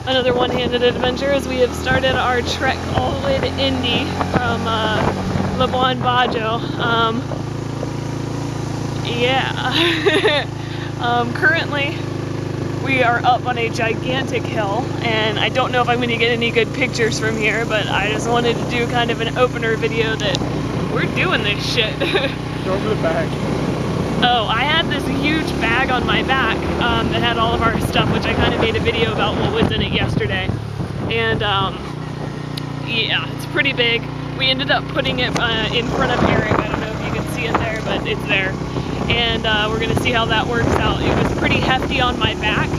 another one-handed adventure as we have started our trek all the way to Indy from Labuan Bajo. Currently we are up on a gigantic hill, and I don't know if I'm going to get any good pictures from here, but I just wanted to do kind of an opener video that we're doing this shit. Go over the bag. Oh, I had this huge bag on my back that had all of our stuff, which I kind of made a video about what was in it yesterday. And yeah, it's pretty big. We ended up putting it in front of Eric. I don't know if you can see it there, but it's there. And we're gonna see how that works out. It was pretty hefty on my back,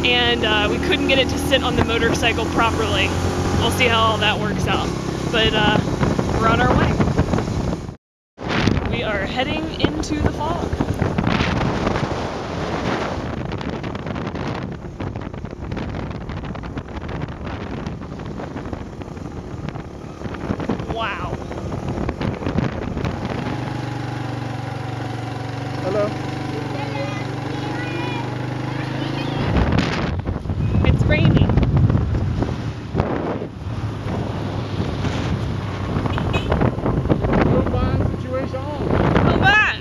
and we couldn't get it to sit on the motorcycle properly. We'll see how all that works out. But we're on our way. We are heading into the fog. Wow. Hello. It's raining. No bad situation. Oh man!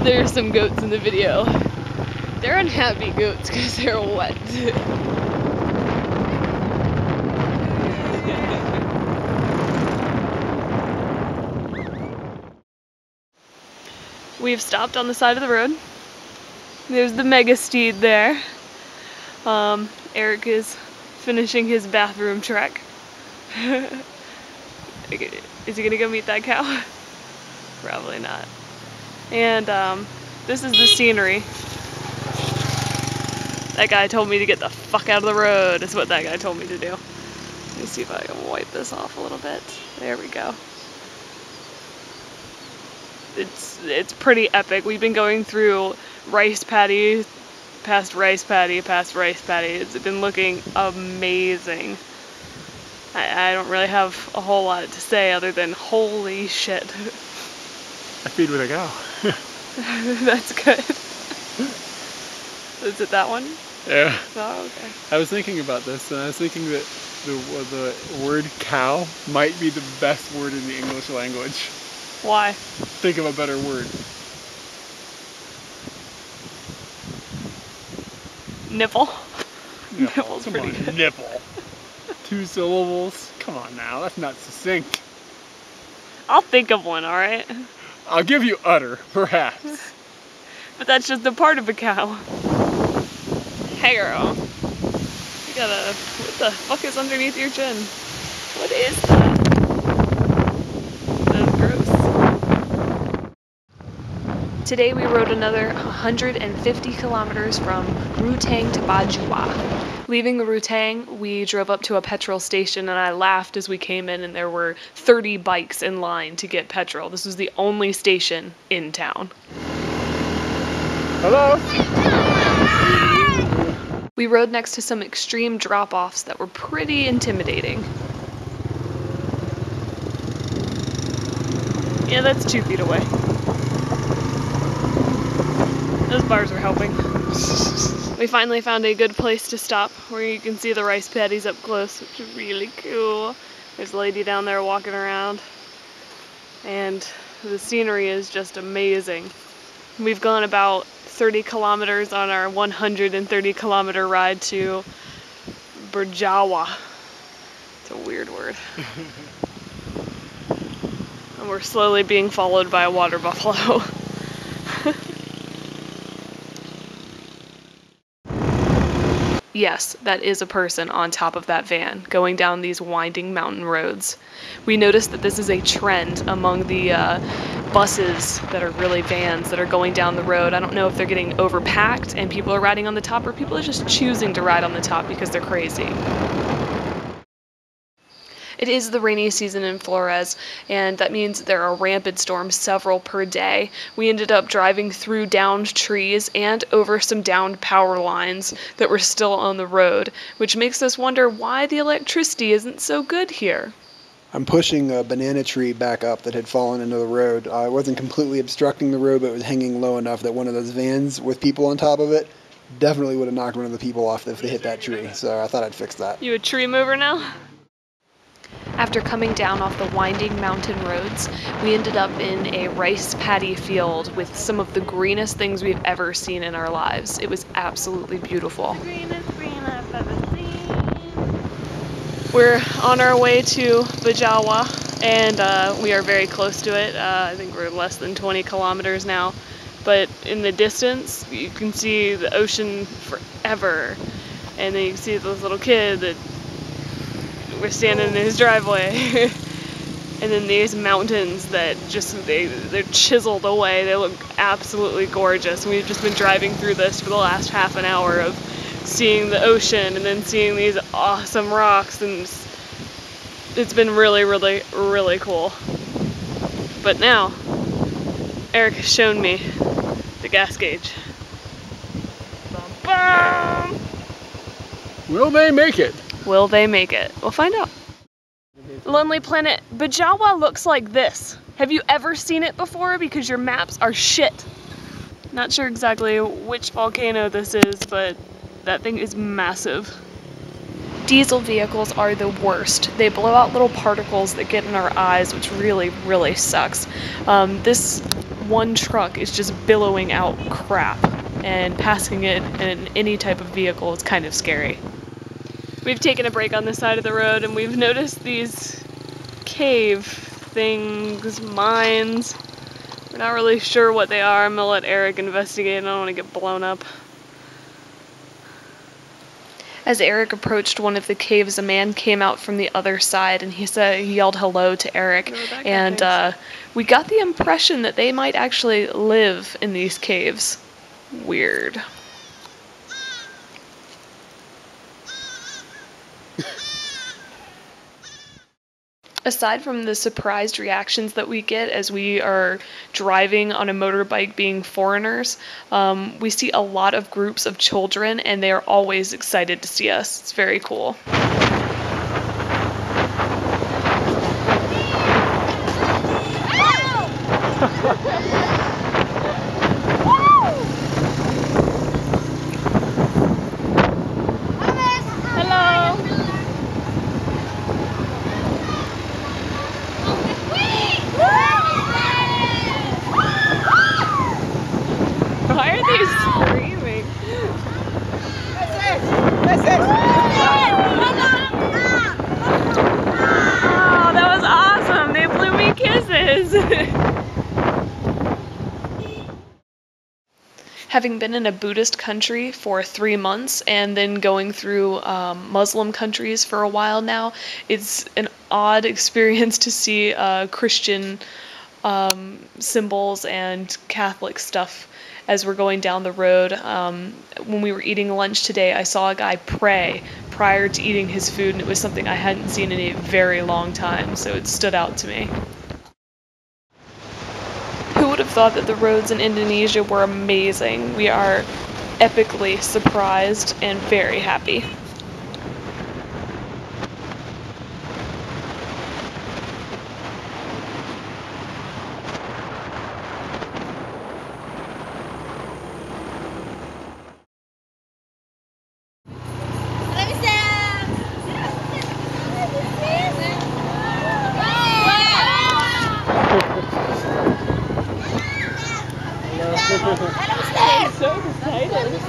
There's some goats in the video. They're unhappy goats because they're wet. We've stopped on the side of the road. There's the mega steed there. Eric is finishing his bathroom trek. Is he gonna go meet that cow? Probably not. And this is the scenery. That guy told me to get the fuck out of the road, is what that guy told me to do. Let me see if I can wipe this off a little bit. There we go. It's pretty epic. We've been going through rice paddy, past rice paddy, past rice paddy. It's been looking amazing. I don't really have a whole lot to say other than holy shit. I feed with a cow. That's good. Is it that one? Yeah. Oh, okay. I was thinking about this, and I was thinking that the word cow might be the best word in the English language. Why? Think of a better word. Nipple. Nipple. Nipple's Come pretty on, good. nipple. 2 syllables. Come on now, that's not succinct. I'll think of one, alright? I'll give you udder, perhaps. But that's just a part of a cow. Hey girl. You gotta... What the fuck is underneath your chin? What is that? That's gross. Today we rode another 150 kilometers from Ruteng to Bajawa. Leaving the Ruteng, we drove up to a petrol station, and I laughed as we came in, and there were 30 bikes in line to get petrol. This was the only station in town. Hello? We rode next to some extreme drop-offs that were pretty intimidating. Yeah, that's 2 feet away. Those bars are helping. We finally found a good place to stop where you can see the rice paddies up close, which is really cool. There's a lady down there walking around, and the scenery is just amazing. We've gone about 30 kilometers on our 130 kilometer ride to Bajawa. It's a weird word. And we're slowly being followed by a water buffalo. Yes, that is a person on top of that van going down these winding mountain roads. We noticed that this is a trend among the buses that are really vans that are going down the road. I don't know if they're getting overpacked and people are riding on the top, or people are just choosing to ride on the top because they're crazy. It is the rainy season in Flores, and that means there are rampant storms, several per day. We ended up driving through downed trees and over some downed power lines that were still on the road, which makes us wonder why the electricity isn't so good here. I'm pushing a banana tree back up that had fallen into the road. It wasn't completely obstructing the road, but it was hanging low enough that one of those vans with people on top of it definitely would have knocked one of the people off if they hit that tree. So I thought I'd fix that. You a tree mover now? After coming down off the winding mountain roads, we ended up in a rice paddy field with some of the greenest things we've ever seen in our lives. It was absolutely beautiful. The greenest green I've ever seen. We're on our way to Bajawa, and we are very close to it. I think we're less than 20 kilometers now. But in the distance, you can see the ocean forever. And then you can see this little kid that we're standing in his driveway. And then these mountains that just, they're chiseled away. They look absolutely gorgeous. And we've just been driving through this for the last half an hour of seeing the ocean and then seeing these awesome rocks, and it's been really, really, really cool. But now, Eric has shown me the gas gauge. Bum, bum. Will they make it? Will they make it? We'll find out. Lonely Planet, Bajawa looks like this. Have you ever seen it before? Because your maps are shit. Not sure exactly which volcano this is, but that thing is massive. Diesel vehicles are the worst. They blow out little particles that get in our eyes, which really, really sucks. This one truck is just billowing out crap, and passing it in any type of vehicle is kind of scary. We've taken a break on the side of the road, and we've noticed these cave things, mines. We're not really sure what they are. I'm gonna let Eric investigate. I don't want to get blown up. As Eric approached one of the caves, a man came out from the other side, and he yelled hello to Eric, and we got the impression that they might actually live in these caves. Weird. Aside from the surprised reactions that we get as we are driving on a motorbike being foreigners, we see a lot of groups of children, and they are always excited to see us. It's very cool. Why are they screaming? Oh, that was awesome! They blew me kisses! Having been in a Buddhist country for 3 months and then going through Muslim countries for a while now, it's an odd experience to see Christian symbols and Catholic stuff as we're going down the road. When we were eating lunch today, I saw a guy pray prior to eating his food, and it was something I hadn't seen in a very long time, so it stood out to me. Who would have thought that the roads in Indonesia were amazing? We are epically surprised and very happy. I'm so excited.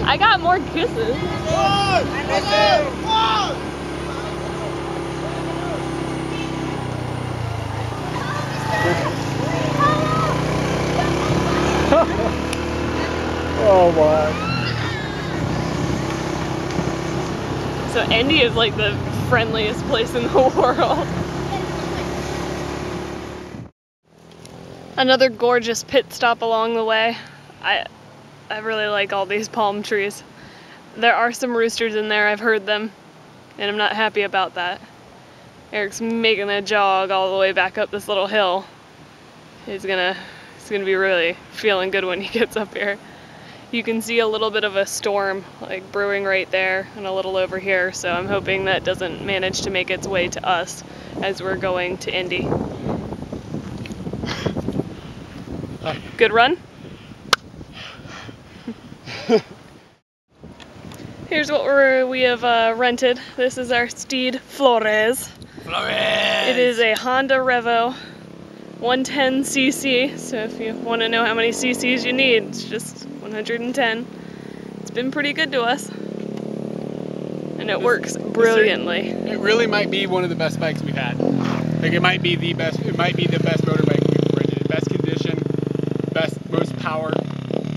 I got more kisses. Oh my. So India is like the friendliest place in the world. Another gorgeous pit stop along the way. I really like all these palm trees. There are some roosters in there, I've heard them, and I'm not happy about that. Eric's making a jog all the way back up this little hill. He's gonna be really feeling good when he gets up here. You can see a little bit of a storm like brewing right there and a little over here, so I'm hoping that doesn't manage to make its way to us as we're going to Indy. Good run? Here's what we have rented. This is our steed, Flores. It is a Honda Revo 110cc, so if you want to know how many cc's you need, it's just 110. It's been pretty good to us, and it works brilliantly. It really might be one of the best bikes we've had. Like it might be the best motorbike we've rented. Best condition, most power,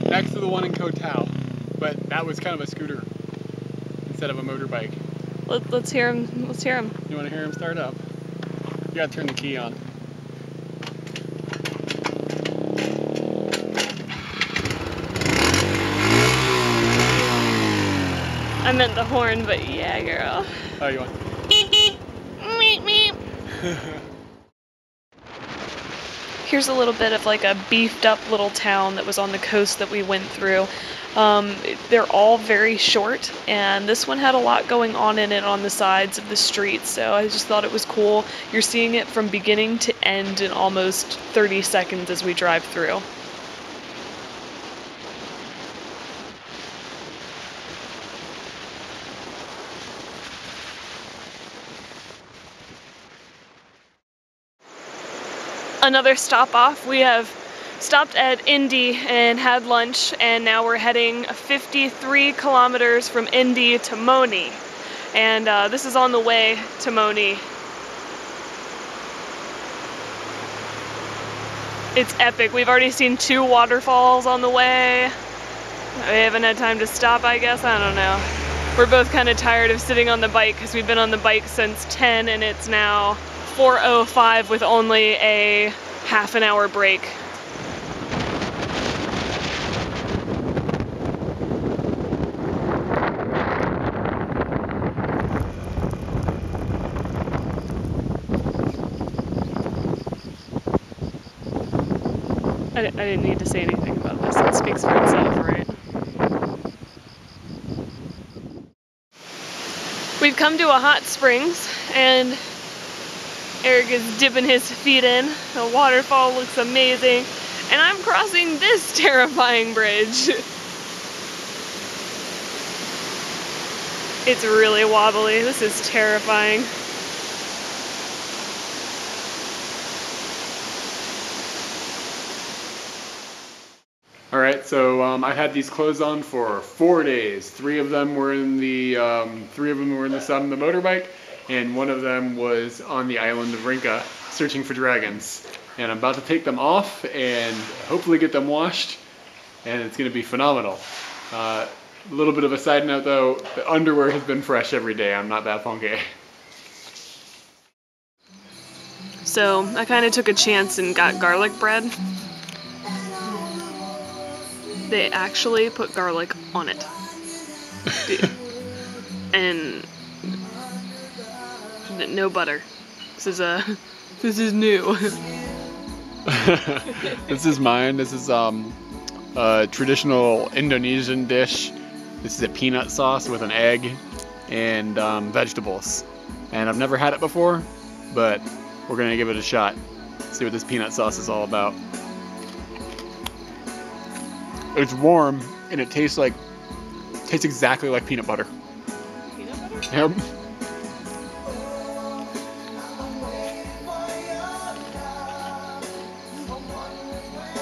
next to the one in Koh Tao. But that was kind of a scooter instead of a motorbike. Let's hear him. Let's hear him. You want to hear him start up? You gotta turn the key on. I meant the horn, but yeah, girl. Oh, you want? Meep, meep. Here's a little bit of like a beefed up little town that was on the coast that we went through. They're all very short, and this one had a lot going on in it on the sides of the streets, so I just thought it was cool. You're seeing it from beginning to end in almost 30 seconds as we drive through. Another stop off. We have stopped at Indy and had lunch, and now we're heading 53 kilometers from Indy to Mony. And this is on the way to Mony. It's epic. We've already seen 2 waterfalls on the way. We haven't had time to stop, I guess. I don't know. We're both kind of tired of sitting on the bike because we've been on the bike since 10 and it's now 4:05 with only a half an hour break. I didn't need to say anything about this. It speaks for itself, right? We've come to a hot springs, and Eric is dipping his feet in. The waterfall looks amazing, and I'm crossing this terrifying bridge. It's really wobbly. This is terrifying. All right, so I had these clothes on for 4 days. 3 of them were in the sun of the motorbike, and 1 of them was on the island of Rinca searching for dragons. And I'm about to take them off and hopefully get them washed, and it's going to be phenomenal. A little bit of a side note though, the underwear has been fresh every day. I'm not that funky. So I kind of took a chance and got garlic bread. They actually put garlic on it. And no butter. This is new. This is mine. This is a traditional Indonesian dish. This is a peanut sauce with an egg and vegetables. And I've never had it before, but we're gonna give it a shot. See what this peanut sauce is all about. It's warm and it tastes exactly like peanut butter. Peanut butter? Yep.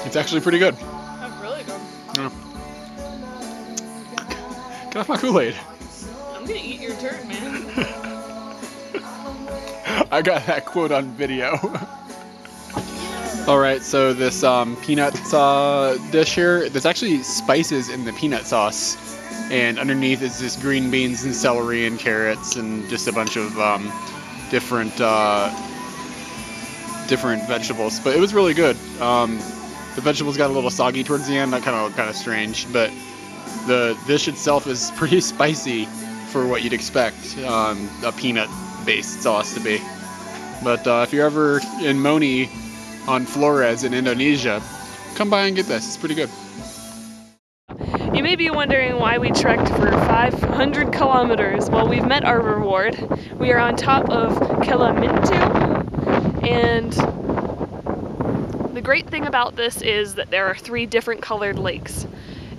It's actually pretty good. That's really good. Yeah. Get off my Kool-Aid. I'm gonna eat your turd, man. I got that quote on video. Alright, so this peanut dish here, there's actually spices in the peanut sauce. And underneath is just green beans and celery and carrots and just a bunch of different vegetables. But it was really good. The vegetables got a little soggy towards the end, that kind of strange, but the dish itself is pretty spicy for what you'd expect a peanut-based sauce to be. But if you're ever in Mony on Flores in Indonesia, come by and get this. It's pretty good. You may be wondering why we trekked for 500 kilometers. Well, we've met our reward. We are on top of Kelimutu, and the great thing about this is that there are 3 different colored lakes.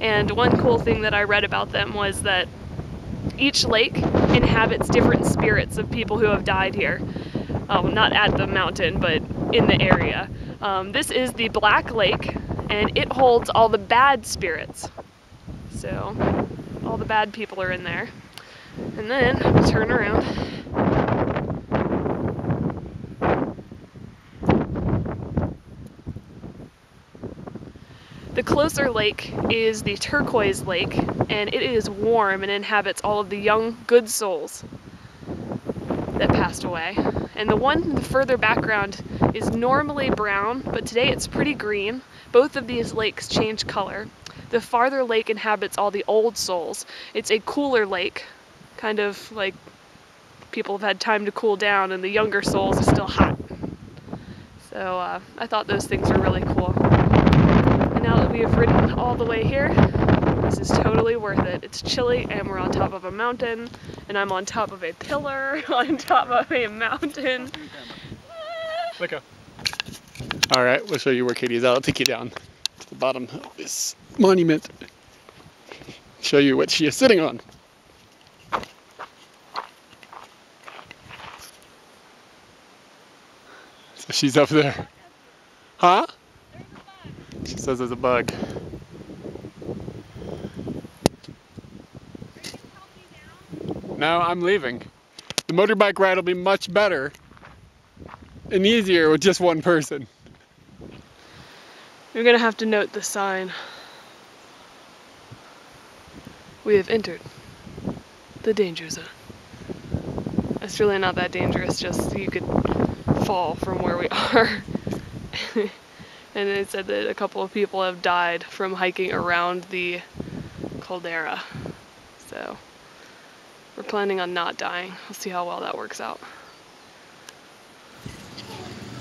And one cool thing that I read about them was that each lake inhabits different spirits of people who have died here. Not at the mountain, but in the area. This is the Black Lake, and it holds all the bad spirits. So, all the bad people are in there. And then, turn around. The closer lake is the Turquoise Lake, and it is warm and inhabits all of the young, good souls that passed away. And the one in the further background is normally brown, but today it's pretty green. Both of these lakes change color. The farther lake inhabits all the old souls. It's a cooler lake, kind of like people have had time to cool down, and the younger souls are still hot. So I thought those things were really cool. And now that we have ridden all the way here, this is totally worth it. It's chilly, and we're on top of a mountain, and I'm on top of a pillar on top of a mountain. Let go. All right, we'll show you where Katie is at. I'll take you down to the bottom of this monument. Show you what she is sitting on. So she's up there. Huh? She says there's a bug. No, I'm leaving. The motorbike ride will be much better and easier with just one person. You're gonna have to note the sign. We have entered the danger zone. It's really not that dangerous, just you could fall from where we are. And it said that a couple of people have died from hiking around the caldera. So we're planning on not dying. We'll see how well that works out.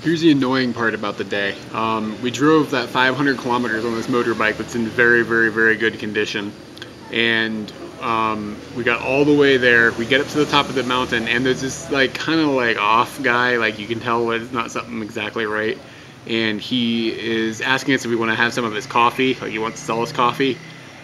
Here's the annoying part about the day. We drove that 500 kilometers on this motorbike that's in very, very, very good condition. And we got all the way there. We get up to the top of the mountain, and there's this like kind of like off guy, like you can tell it's not something exactly right. And he is asking us if we want to have some of his coffee, like he wants to sell us coffee.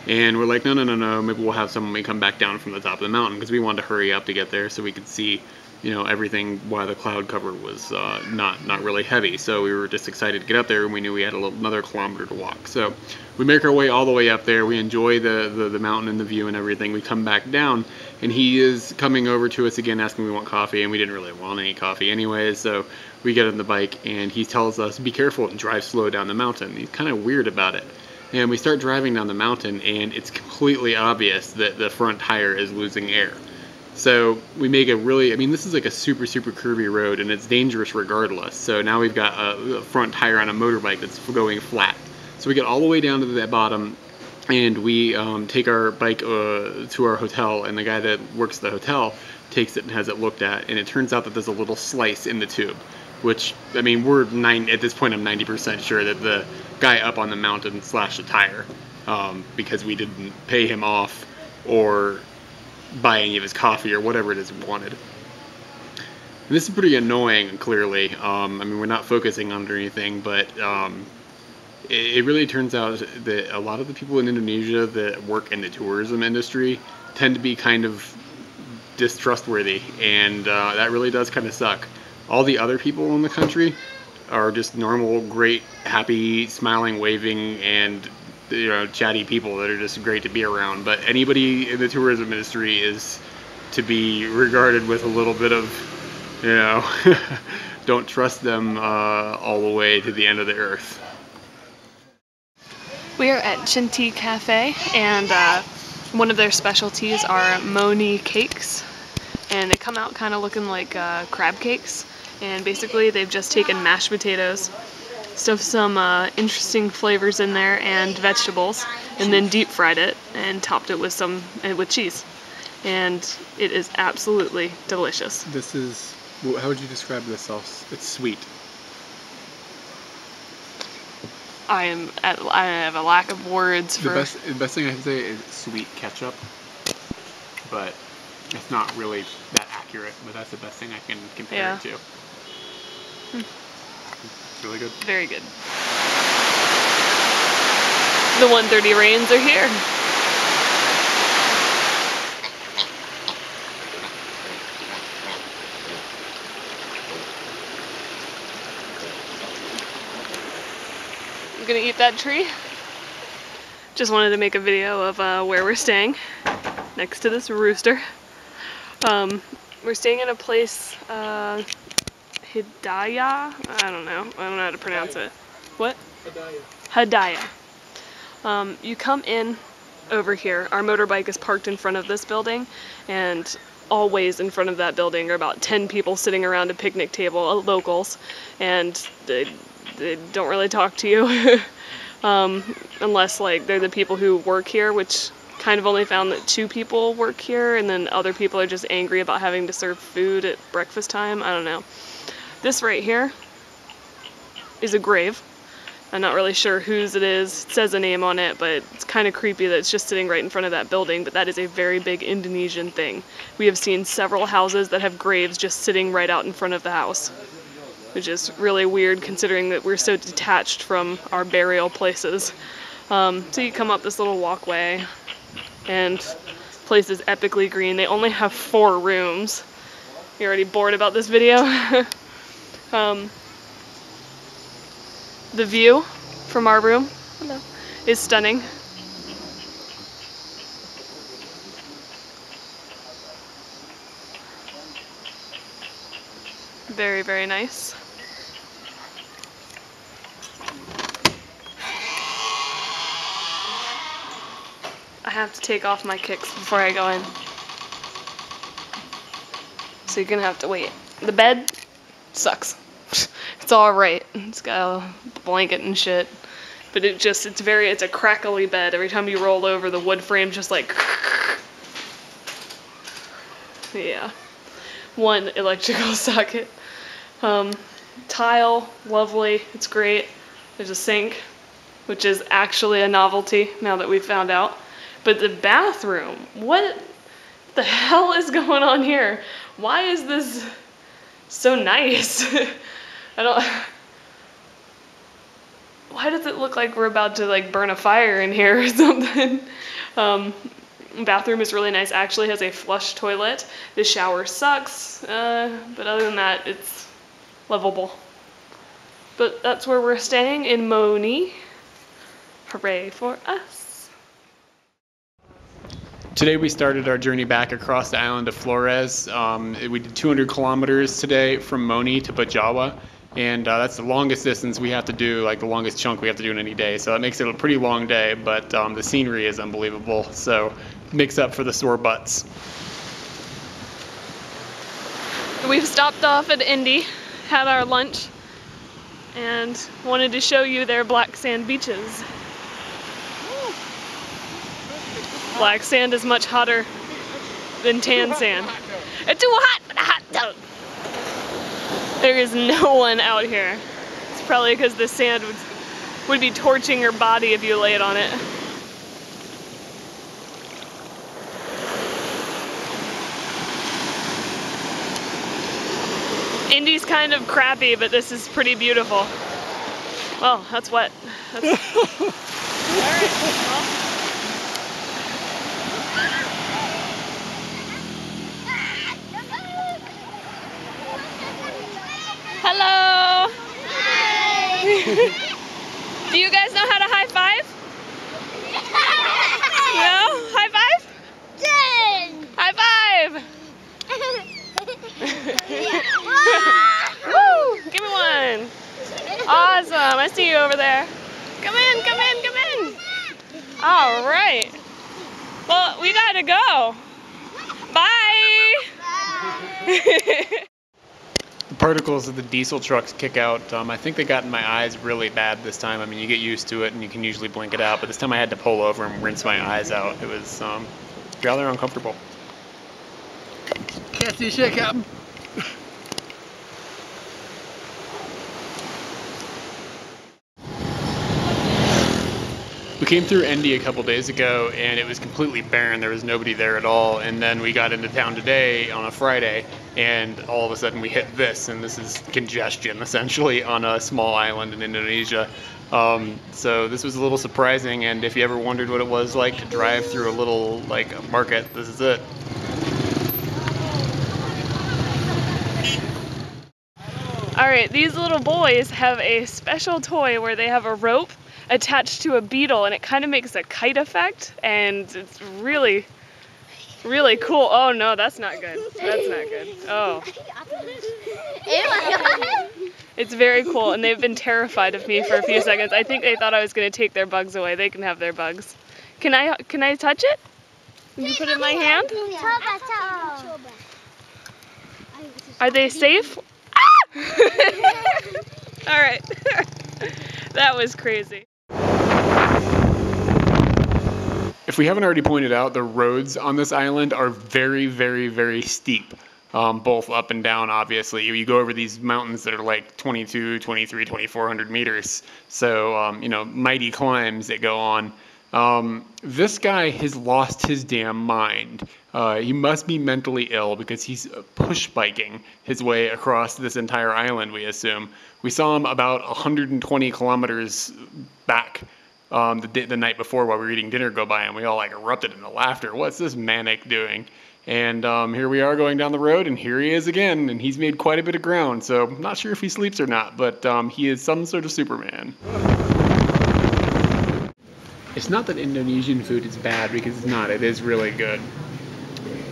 And we're like, no, maybe we'll have some when we come back down from the top of the mountain, because we wanted to hurry up to get there so we could see, you know, everything while the cloud cover was not really heavy. So we were just excited to get up there, and we knew we had another kilometer to walk. So we make our way all the way up there. We enjoy the mountain and the view and everything. We come back down, and he is coming over to us again asking if we want coffee, and we didn't really want any coffee anyways. So we get on the bike, and he tells us, be careful and drive slow down the mountain. He's kind of weird about it. And we start driving down the mountain, and it's completely obvious that the front tire is losing air. So we make a really, I mean, this is like a super, super curvy road, and it's dangerous regardless. So now we've got a front tire on a motorbike that's going flat. So we get all the way down to the bottom, and we take our bike to our hotel, and the guy that works the hotel takes it and has it looked at, and it turns out that there's a little slice in the tube, which, I mean, at this point I'm 90% sure that the guy up on the mountain slashed a tire because we didn't pay him off or buy any of his coffee or whatever it is we wanted. And this is pretty annoying, clearly. I mean, we're not focusing on it or anything, but it really turns out that a lot of the people in Indonesia that work in the tourism industry tend to be kind of distrustworthy, and that really does kind of suck. All the other people in the country are just normal, great, happy, smiling, waving, and chatty people that are just great to be around. But anybody in the tourism industry is to be regarded with a little bit of, don't trust them all the way to the end of the earth. We are at Chinti Cafe, and one of their specialties are Mony cakes, and they come out kind of looking like crab cakes. And basically they've just taken mashed potatoes Stuffed some interesting flavors in there and vegetables, and then deep fried it and topped it with with cheese. And it is absolutely delicious. This is, how would you describe this sauce? It's sweet. I have a lack of words for... The best thing I can say is sweet ketchup, but it's not really that accurate, but that's the best thing I can compare it to. It's really good. Very good. The 130 rains are here. I'm gonna eat that tree. Just wanted to make a video of where we're staying, next to this rooster. We're staying in a place, Hidayah? I don't know how to pronounce it. What? Hidayah. You come in over here. Our motorbike is parked in front of this building, and always in front of that building are about 10 people sitting around a picnic table, locals, and they don't really talk to you unless like they're the people who work here, which kind of only found that 2 people work here, and then other people are just angry about having to serve food at breakfast time. I don't know. This right here is a grave. I'm not really sure whose it is. It says a name on it, but it's kind of creepy that it's just sitting right in front of that building, but that is a very big Indonesian thing. We have seen several houses that have graves just sitting right out in front of the house, which is really weird considering that we're so detached from our burial places. So you come up this little walkway, and the place is epically green. They only have 4 rooms. You already bored about this video? The view from our room is stunning. Very, very nice. I have to take off my kicks before I go in, so you're gonna have to wait. The bed sucks. It's alright. It's got a blanket and shit, but it's a crackly bed. Every time you roll over, the wood frame just like, yeah. 1 electrical socket. Tile, lovely. It's great. There's a sink, which is actually a novelty now that we've found out. But the bathroom, what the hell is going on here? Why is this so nice? Why does it look like we're about to like burn a fire in here or something? Bathroom is really nice. Actually has a flush toilet. The shower sucks, but other than that, it's livable. But that's where we're staying, in Mony. Hooray for us. Today we started our journey back across the island of Flores. We did 200 kilometers today from Mony to Bajawa, and that's the longest distance we have to do, like the longest chunk we have to do in any day. So that makes it a pretty long day, but the scenery is unbelievable, so makes up for the sore butts. We've stopped off at Indy, had our lunch, and wanted to show you their black sand beaches. Black sand is much hotter than tan sand. It's too hot for the hot tub. There is no one out here. It's probably because the sand would be torching your body if you laid on it. Indy's kind of crappy, but this is pretty beautiful. Well, that's wet. All right. Well. Hello! Hi! Do you guys know how to high five? No? High five? High five! Woo! Give me one! Awesome! I see you over there. Come in, come in, come in! Alright. Well, we gotta go. Bye! The particles of the diesel trucks kick out. I think they got in my eyes really bad this time. I mean, you get used to it and you can usually blink it out, but this time I had to pull over and rinse my eyes out. It was rather uncomfortable. Can't see shit, Captain. We came through Indy a couple days ago and it was completely barren. There was nobody there at all. And then we got into town today on a Friday and all of a sudden we hit this, and this is congestion essentially on a small island in Indonesia. So this was a little surprising, and if you ever wondered what it was like to drive through a little market, this is it. All right, these little boys have a special toy where they have a rope attached to a beetle, and it kind of makes a kite effect, and it's really, really cool. Oh no, that's not good. That's not good. Oh. It's very cool, and they've been terrified of me for a few seconds. I think they thought I was going to take their bugs away. They can have their bugs. Can I touch it? Can you put it in my hand? Are they safe? All right. That was crazy. If we haven't already pointed out, the roads on this island are very, very, very steep. Both up and down, obviously. You go over these mountains that are like 22, 23, 2,400 meters. So, you know, mighty climbs that go on. This guy has lost his damn mind. He must be mentally ill because he's push biking his way across this entire island, we assume. We saw him about 120 kilometers back the night before while we were eating dinner go by, and we all erupted into laughter. What's this manic doing? And here we are going down the road, and here he is again, and he's made quite a bit of ground, so I'm not sure if he sleeps or not, but he is some sort of Superman. It's not that Indonesian food is bad, because it's not. It is really good.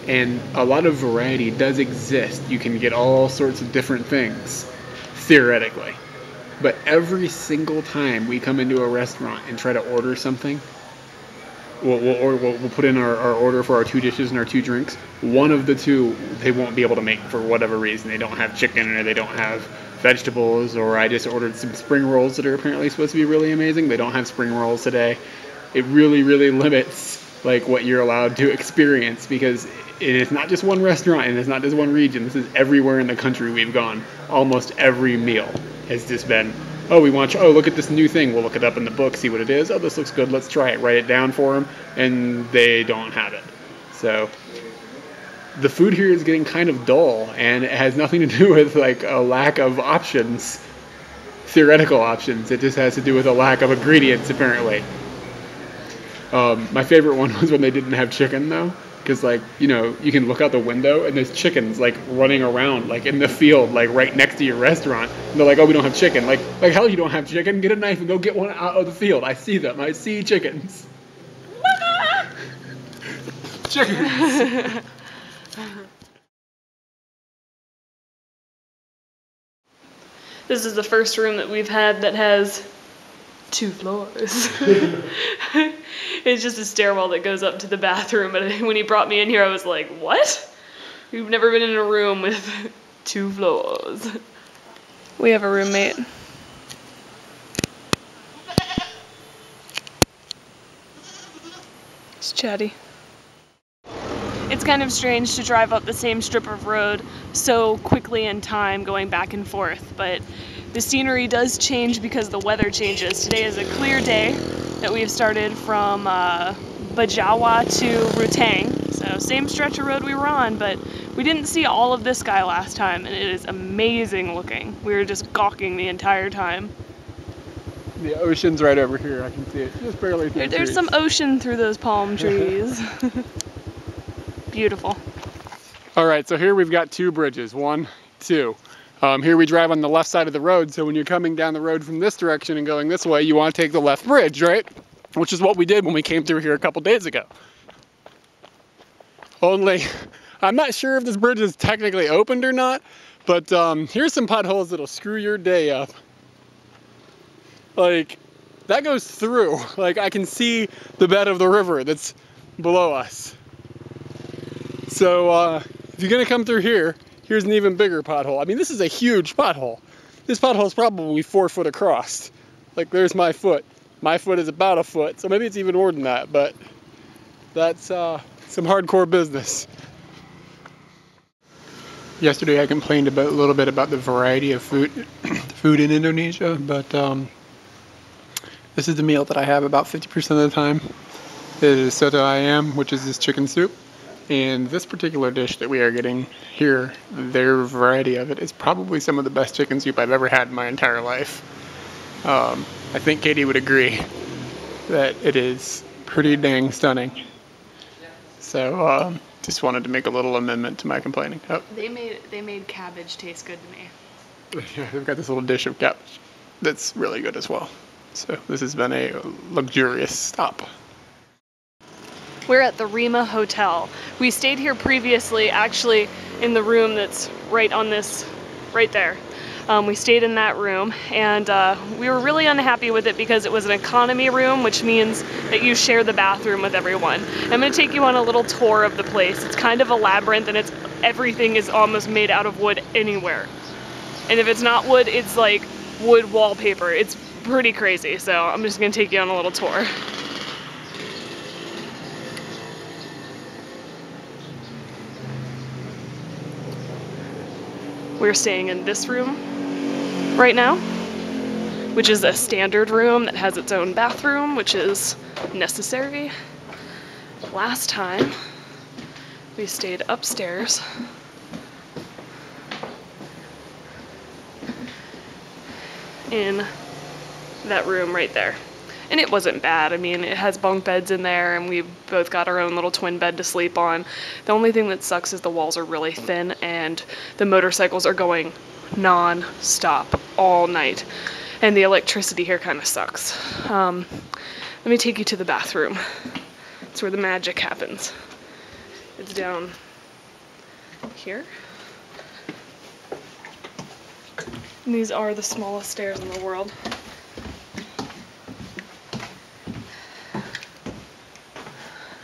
And a lot of variety does exist. You can get all sorts of different things, theoretically. But every single time we come into a restaurant and try to order something, we'll put in our order for our 2 dishes and our 2 drinks. One of the 2 they won't be able to make for whatever reason. They don't have chicken, or they don't have vegetables, or I just ordered some spring rolls that are apparently supposed to be really amazing. They don't have spring rolls today. It really, really limits what you're allowed to experience, because it is not just one restaurant and it's not just one region. This is everywhere in the country we've gone. Almost every meal has just been, oh, look at this new thing. We'll look it up in the book, see what it is. Oh, this looks good. Let's try it. Write it down for them. And they don't have it. So the food here is getting kind of dull, and it has nothing to do with a lack of options, theoretical options. It just has to do with a lack of ingredients, apparently. My favorite one was when they didn't have chicken, though, because you can look out the window and there's chickens running around in the field right next to your restaurant, and they're like, oh, we don't have chicken. Like hell, you don't have chicken? Get a knife and go get one out of the field. I see them. I see chickens. Chickens. This is the first room that we've had that has 2 floors. It's just a stairwell that goes up to the bathroom, but when he brought me in here I was like, what? We've never been in a room with 2 floors. We have a roommate. It's chatty. It's kind of strange to drive up the same strip of road so quickly in time, going back and forth, but the scenery does change because the weather changes. Today is a clear day that we've started from Bajawa to Ruteng. So same stretch of road we were on, but we didn't see all of this sky last time, and it is amazing looking. We were just gawking the entire time. The ocean's right over here. I can see it just barely through There's trees. some ocean through those palm trees. Beautiful. All right, so here we've got 2 bridges. 1, 2. Here we drive on the left side of the road, so when you're coming down the road from this direction and going this way, you want to take the left bridge, right? Which is what we did when we came through here a couple days ago. Only, I'm not sure if this bridge is technically opened or not, but here's some potholes that'll screw your day up. That goes through. I can see the bed of the river that's below us. So if you're gonna come through here, here's an even bigger pothole. I mean, this is a huge pothole. This pothole is probably 4 foot across. Like, there's my foot. My foot is about a foot, so maybe it's even more than that, but that's some hardcore business. Yesterday I complained a little bit about the variety of food in Indonesia, but this is the meal that I have about 50% of the time. It is soto ayam, which is this chicken soup. And this particular dish that we are getting here, their variety of it, is probably some of the best chicken soup I've ever had in my entire life. I think Katie would agree that it is pretty dang stunning. So just wanted to make a little amendment to my complaining. Oh. They made cabbage taste good to me. Yeah, they've got this little dish of cabbage that's really good as well. So this has been a luxurious stop. We're at the Rima Hotel. We stayed here previously, actually in the room that's right on this, right there. We stayed in that room, and we were really unhappy with it because it was an economy room, which means that you share the bathroom with everyone. I'm going to take you on a little tour of the place. It's kind of a labyrinth, and everything is almost made out of wood anywhere. And if it's not wood, it's like wood wallpaper. It's pretty crazy, so I'm just going to take you on a little tour. We're staying in this room right now, which is a standard room that has its own bathroom, which is necessary. Last time, we stayed upstairs. In that room right there. And it wasn't bad. I mean, it has bunk beds in there, and we both got our own little twin bed to sleep on. The only thing that sucks is the walls are really thin, and the motorcycles are going non-stop all night. And the electricity here kind of sucks. Let me take you to the bathroom. It's where the magic happens. It's down here. And these are the smallest stairs in the world.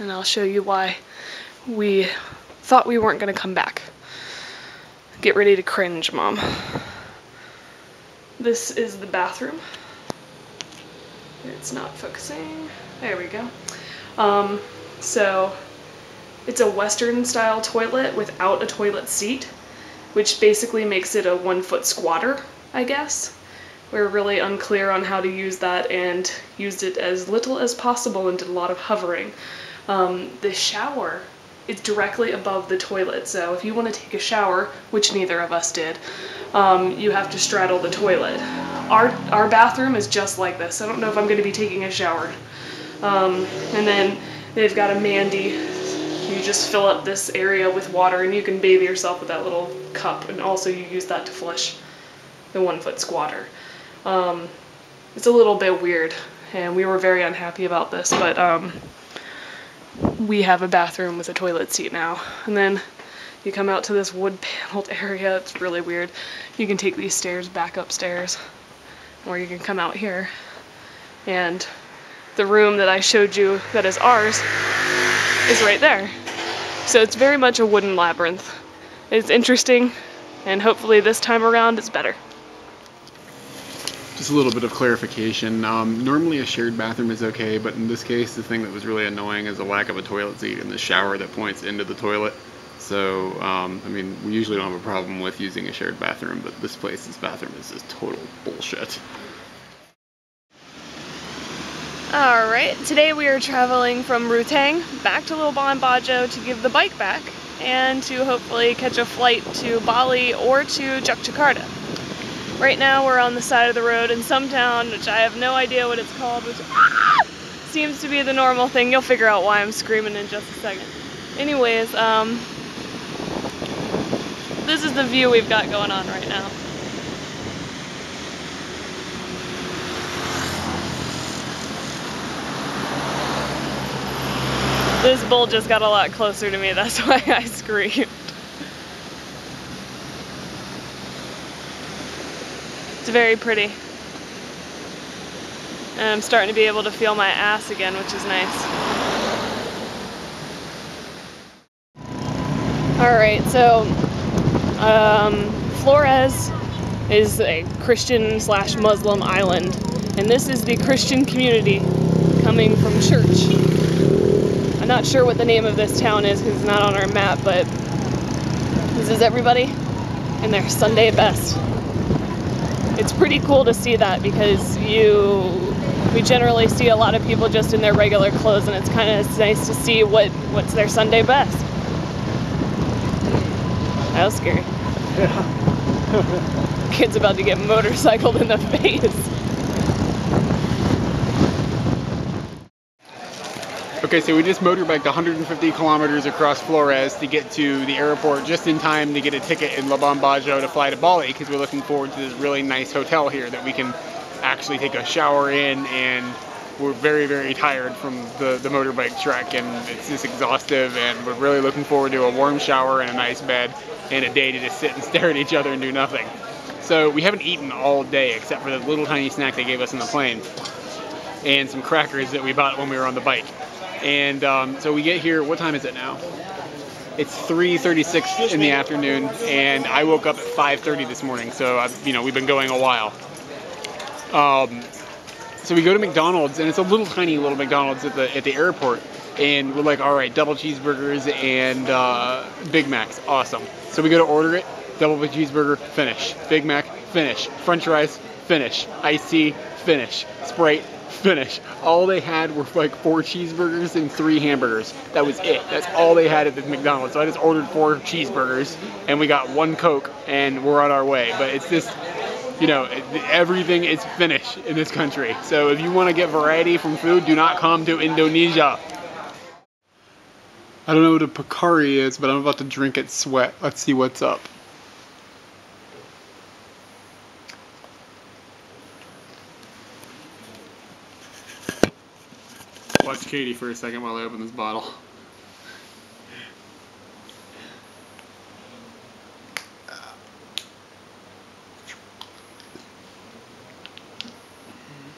And I'll show you why we thought we weren't going to come back. Get ready to cringe, Mom. This is the bathroom. It's not focusing. There we go. So it's a Western style toilet without a toilet seat, which basically makes it a 1-foot squatter, I guess. We're really unclear on how to use that and used it as little as possible and did a lot of hovering. The shower is directly above the toilet, so if you want to take a shower, which neither of us did, you have to straddle the toilet. Our bathroom is just like this. I don't know if I'm going to be taking a shower. And then they've got a Mandy. You just fill up this area with water and you can bathe yourself with that little cup, and also you use that to flush the 1-foot squatter. It's a little bit weird, and we were very unhappy about this, but we have a bathroom with a toilet seat now. And then you come out to this wood paneled area. It's really weird. You can take these stairs back upstairs, or you can come out here. And the room that I showed you that is ours is right there. So it's very much a wooden labyrinth. It's interesting, and hopefully this time around it's better. Just a little bit of clarification. Normally a shared bathroom is okay, but in this case, the thing that was really annoying is the lack of a toilet seat and the shower that points into the toilet. So, I mean, we usually don't have a problem with using a shared bathroom, but this bathroom is just total bullshit. Alright, today we are traveling from Ruteng back to Labuan Bajo to give the bike back and to hopefully catch a flight to Bali or to Jakarta. Right now we're on the side of the road in some town, which I have no idea what it's called, which seems to be the normal thing. You'll figure out why I'm screaming in just a second. Anyways, this is the view we've got going on right now. This bull just got a lot closer to me, that's why I screamed. It's very pretty. And I'm starting to be able to feel my ass again, which is nice. Alright, so Flores is a Christian/Muslim island, and this is the Christian community coming from church. I'm not sure what the name of this town is because it's not on our map, but this is everybody in their Sunday best. It's pretty cool to see that because we generally see a lot of people just in their regular clothes, and it's kind of nice to see what's their Sunday best. That was scary. Yeah. Kid's about to get motorcycled in the face. Okay, so we just motorbiked 150 kilometers across Flores to get to the airport just in time to get a ticket in Bajawa to fly to Bali, because we're looking forward to this really nice hotel here that we can actually take a shower in, and we're very, very tired from the motorbike trek, and it's just exhaustive, and we're really looking forward to a warm shower and a nice bed and a day to just sit and stare at each other and do nothing. So we haven't eaten all day except for the little tiny snack they gave us in the plane and some crackers that we bought when we were on the bike. And so we get here, what time is it now? It's 3:36 in the afternoon, and I woke up at 5:30 this morning, so we've been going a while. So we go to McDonald's, and it's a little tiny little McDonald's at the airport, and we're like, all right, double cheeseburgers and Big Macs, awesome. So we go to order it, double cheeseburger, finish. Big Mac, finish. French fries, finish. Iced tea, finish. Sprite, finish. All they had were like 4 cheeseburgers and 3 hamburgers. That was it. That's all they had at the McDonald's. So I just ordered 4 cheeseburgers, and we got 1 Coke, and we're on our way. But it's just, everything is finished in this country. So if you want to get variety from food, do not come to Indonesia. I don't know what a Pocari is, but I'm about to drink it sweat. Let's see what's up. Watch Katie for a second while I open this bottle.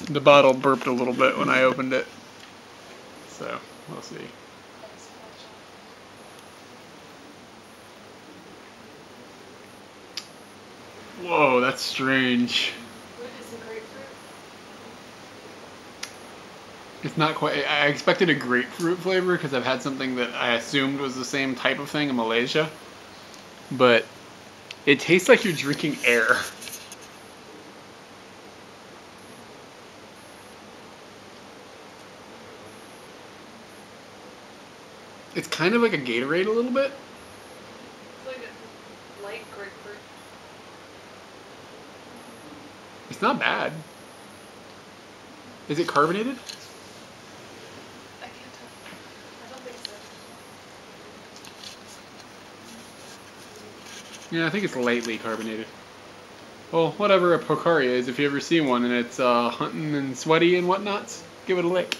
The bottle burped a little bit when I opened it, so we'll see. Whoa, that's strange. It's not quite. I expected a grapefruit flavor because I've had something that I assumed was the same type of thing in Malaysia, but it tastes like you're drinking air. It's kind of like a Gatorade a little bit. It's like a light grapefruit. It's not bad. Is it carbonated? I can't tell. I don't think so. Yeah, I think it's lightly carbonated. Well, whatever a Pocari is, if you ever see one and it's hunting and sweaty and whatnots, give it a lick.